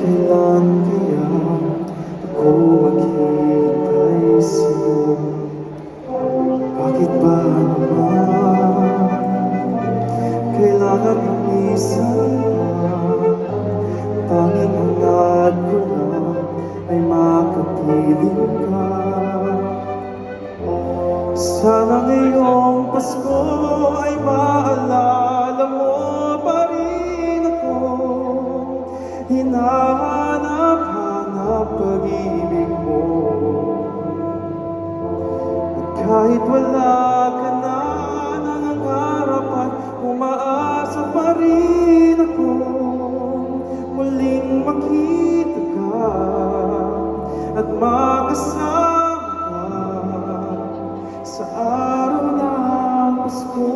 kailan kaya ako maghihintay sa'yo? Bakit ba naman kailangan lumisan ka? Tanging hangad ko lang ay makapiling ka. Sana ngayong Pasko ay maalala mo pa rin ako. Hinahanap-hanap pag-ibig mo. At kahit wala ka na nangangarap at umaasa pa rin ako, muling makita ka at makasama ka sa araw ng Pasko.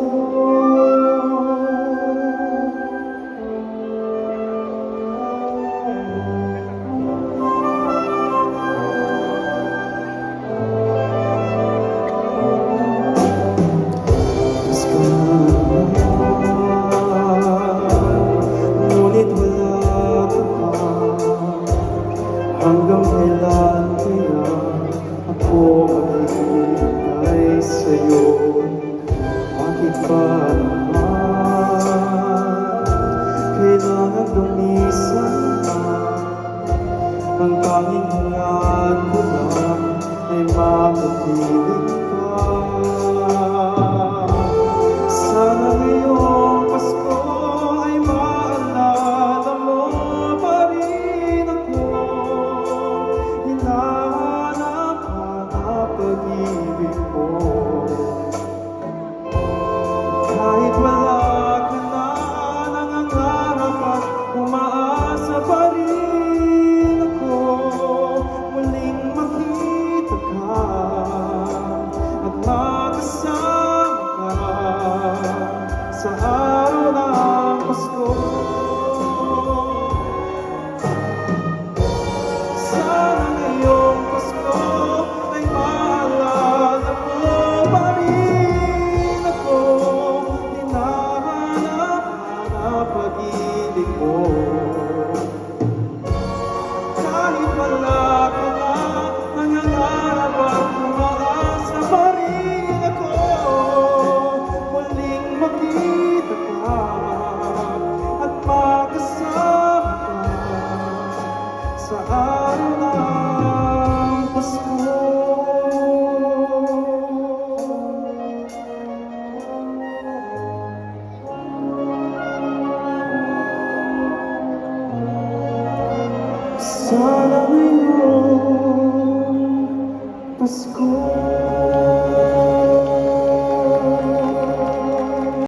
Ngunit wala ka pa. Hanggang kailan kaya ako maghihintay sa'yo? Bakit ba naman kailangan lumisan ka? Ang tanging hangad ko lang ay makapiling ka. Sana ngayong Pasko ay maalala mo pa rin ako. Hinahanap-hanap pag-ibig mo. Kahit wala ka na nangangarap at umaasa pa rin ako, muling makita ka at makasama ka sa araw ng Pasko. Sana ngayong Pasko ay maalala mo pa rin ako. Hinahanap-hanap pag-ibig mo. Kahit wala ka na nangangarap at umaasa pa rin ako, muling makita ka at makasama ka sa araw ng Pasko. Sana ngayong Pasko